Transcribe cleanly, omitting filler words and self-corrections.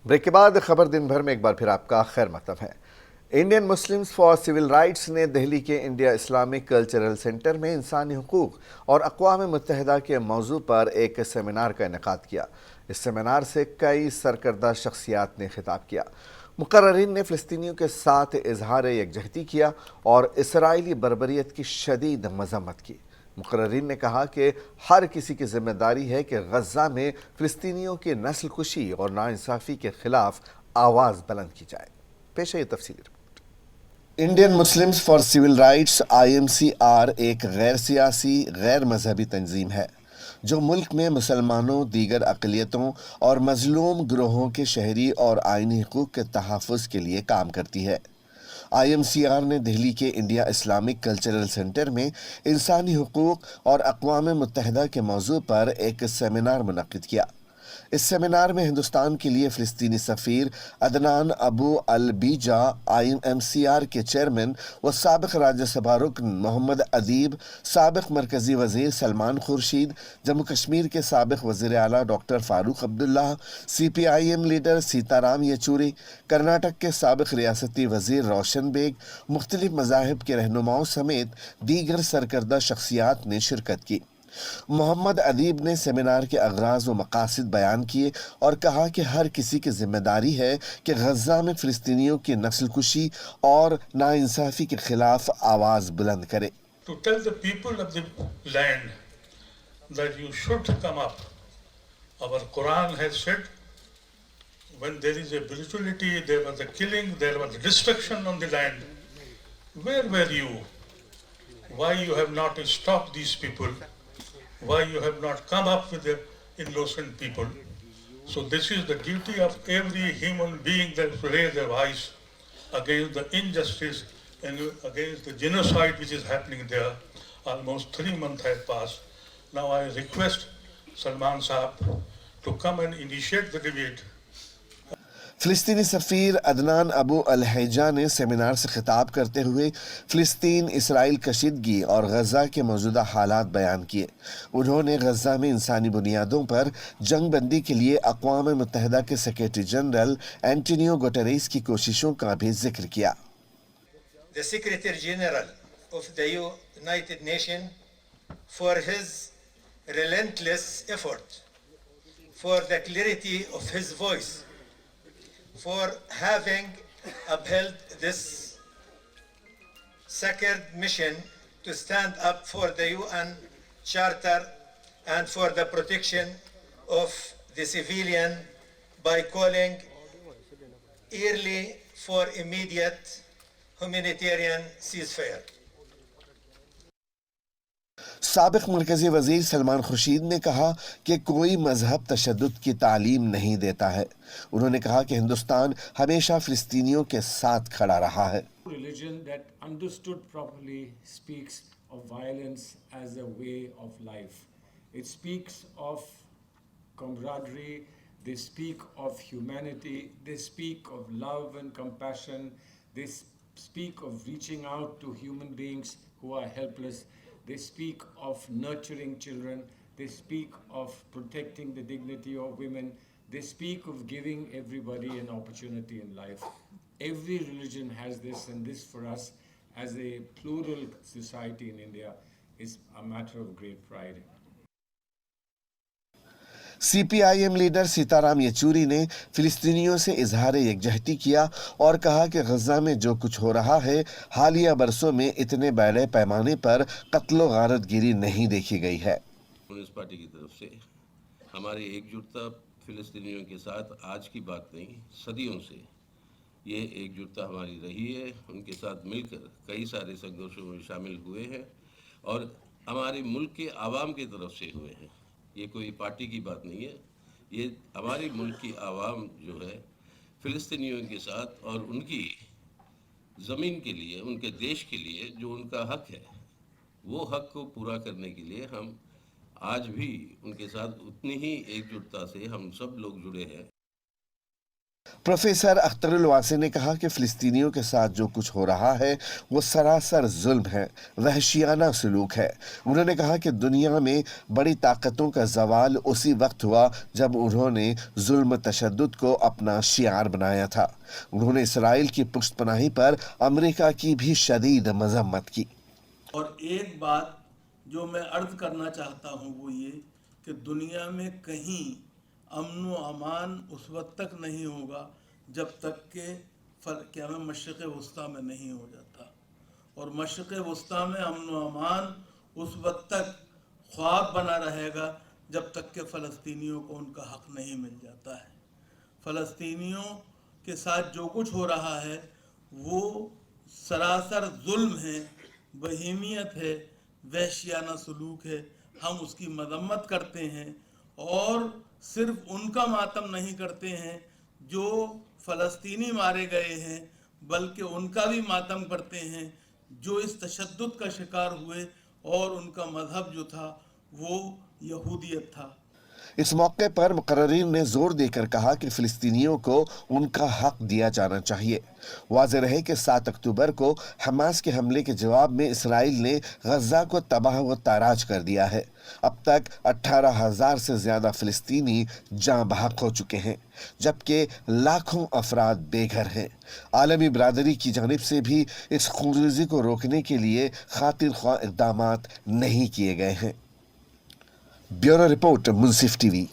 Break के बाद खबर दिन भर में एक बार फिर आपका खैर मकदम है। Indian Muslims for civil rights ने दिल्ली के इंडिया इस्लामिक कल्चरल सेंटर में इंसानी हुकूक और अक़वाम मुत्तहिदा के मौजू पर एक सेमिनार का इनेकाद किया। इस सेमिनार से कई सरकर्दा शख्सियात ने खिताब किया। मुकर्ररीन ने फ़लस्तीनियों के साथ इजहार यकजहती किया और इसराइली बर्बरियत की शदीद मजम्मत की। मुकर्ररीन ने कहा कि हर किसी की जिम्मेदारी है कि गजा में फ़लस्तीनियों की नस्ल कुशी और नाइंसाफ़ी के खिलाफ आवाज़ बुलंद की जाए। पेश है ये तफसीली रिपोर्ट। Indian Muslims for civil rights IMCR एक गैर सियासी गैर मजहबी तंजीम है जो मुल्क में मुसलमानों, दीगर अक़लियतों और मजलूम ग्रोहों के शहरी और आइनी हुकूक के तहफ़्फ़ुज़ के लिए काम करती है। IMCR ने दिल्ली के इंडिया इस्लामिक कल्चरल सेंटर में इंसानी हुकूक और अक़वाम मुत्तहिदा के मौजू पर एक सेमिनार मुनक़्क़िद किया। इस सेमिनार में हिंदुस्तान के लिए फ़लस्तीनी सफ़ीर अदनान अबू अल-बीजा, IMCR के चेयरमैन व साबिक़ राज्यसभा रुकन मोहम्मद अदीब, साबिक़ मरकज़ी वज़ीर सलमान खुर्शीद, जम्मू कश्मीर के साबिक़ वज़ीर आला doctor Farooq Abdullah, CPIM leader Sitaram Yechury, Karnataka के साबिक़ रियासती वज़ीर रोशन बेग, मुख्तलिफ़ मज़ाहिब के रहनुमाओं समेत दीगर सरकर्दा शख्सियात ने शिरकत की। मोहम्मद अदीब ने सेमिनार के अगराज व मकासद बयान किए और कहा कि हर किसी की जिम्मेदारी है कि गजा में फ़लस्तीनियों की नस्ल कुशी और नाइंसाफ़ी के खिलाफ आवाज़ बुलंद करे। To tell the people of the land that you should come up. Our Quran has said, when there is a brutality, there was a killing, there was destruction on the land. Where were you? Why you have not stopped these people? Why you have not come up with the innocent people? So this is the duty of every human being that to raise their voice against the injustice and against the genocide which is happening there. Almost 3 months have passed. Now I request Salman Saab to come and initiate the debate. फ़लस्तीनी सफ़ीर अदनान अबू अल-हैजा ने seminar से खिताब करते हुए फ़लस्तीन Israel कशीदगी और गजा के मौजूदा हालात बयान किए। उन्होंने गजा में इंसानी बुनियादों पर जंग बंदी के लिए अक़वाम मुत्तहिदा के सेक्रेटरी जनरल एंटोनियो गुटेरेस की कोशिशों का भी जिक्र किया। The Secretary General of the United Nations for his relentless effort, for the clarity of his voice, for having upheld this sacred mission to stand up for the UN Charter and for the protection of the civilian by calling early for immediate humanitarian ceasefire. साबिक़ मरकज़ी वज़ीर सलमान खुर्शीद ने कहा कि कोई मजहब तशद्दुद की तालीम नहीं देता है। उन्होंने कहा कि हिंदुस्तान हमेशा फ़लस्तीनियों के साथ खड़ा रहा है। Religion that understood properly speaks of violence as a way of life. It speaks of camaraderie, they speak of humanity, they speak of love and compassion, they speak of reaching out to human beings who are helpless. They speak of nurturing children. They speak of protecting the dignity of women. They speak of giving everybody an opportunity in life. Every religion has this, and this for us as a plural society in India is a matter of great pride. CPIM leader Sitaram Yechury ने फ़लस्तीनियों से इजहार यकजहती किया और कहा कि गजा में जो कुछ हो रहा है हालिया बरसों में इतने बड़े पैमाने पर कत्ल गारतगिरी नहीं देखी गई है। कम्युनिस्ट पार्टी की तरफ से हमारी एकजुटता फ़लस्तीनियों के साथ आज की बात नहीं, सदियों से ये एकजुटता हमारी रही है। उनके साथ मिलकर कई सारे संघर्षों में शामिल हुए हैं और हमारे मुल्क के आवाम की तरफ से हुए हैं। ये कोई पार्टी की बात नहीं है, ये हमारी मुल्क की आवाम जो है फ़लस्तीनियों के साथ और उनकी ज़मीन के लिए, उनके देश के लिए जो उनका हक है, वो हक को पूरा करने के लिए हम आज भी उनके साथ उतनी ही एकजुटता से हम सब लोग जुड़े हैं। प्रोफेसर अख्तरुल वासी ने कहा कि फ़िलिस्तीनियों के साथ जो कुछ हो रहा है वो सरासर जुल्म है, वहशियाना सलूक है। उन्होंने कहा कि दुनिया में बड़ी ताकतों का ज़वाल उसी वक्त हुआ जब उन्होंने जुल्म तशद्दुद को अपना शियार बनाया था। उन्होंने इसराइल की पुष्टपनाही पर अमेरिका की भी शदीद मजम्मत की। और एक बात जो मैं अर्ज करना चाहता हूँ वो ये कि दुनिया में कहीं अमन व अमान उस वक्त तक नहीं होगा जब तक कि मशरिक़ वस्ता में नहीं हो जाता, और मशरिक़ वस्ता में अमन व अमान उस वक्त तक ख्वाब बना रहेगा जब तक कि फ़लस्तीनियों को उनका हक़ नहीं मिल जाता है। फ़लस्तीनियों के साथ जो कुछ हो रहा है वो सरासर जुल्म है, बहीमियत है, वहशियाना सलूक है। हम उसकी मजम्मत करते हैं और सिर्फ उनका मातम नहीं करते हैं जो फ़लस्तीनी मारे गए हैं, बल्कि उनका भी मातम करते हैं जो इस तशद्दुद का शिकार हुए और उनका मज़हब जो था वो यहूदियत था। इस मौके पर मुकर्रिरीन ने जोर देकर कहा कि फ़िलिस्तीनियों को उनका हक दिया जाना चाहिए। वाज़ेह रहे कि 7 अक्टूबर को हमास के हमले के जवाब में इसराइल ने गज़ा को तबाह व ताराज कर दिया है। अब तक 18,000 से ज़्यादा फ़िलिस्तीनी जाँ बहक हो चुके हैं, जबकि लाखों अफराद बेघर हैं। आलमी बरादरी की जानिब से भी इस खूनरेज़ी को रोकने के लिए खातिर ख्वाह इक़दामात नहीं किए गए हैं। ब्यूरो रिपोर्ट मुंसिफ टीवी।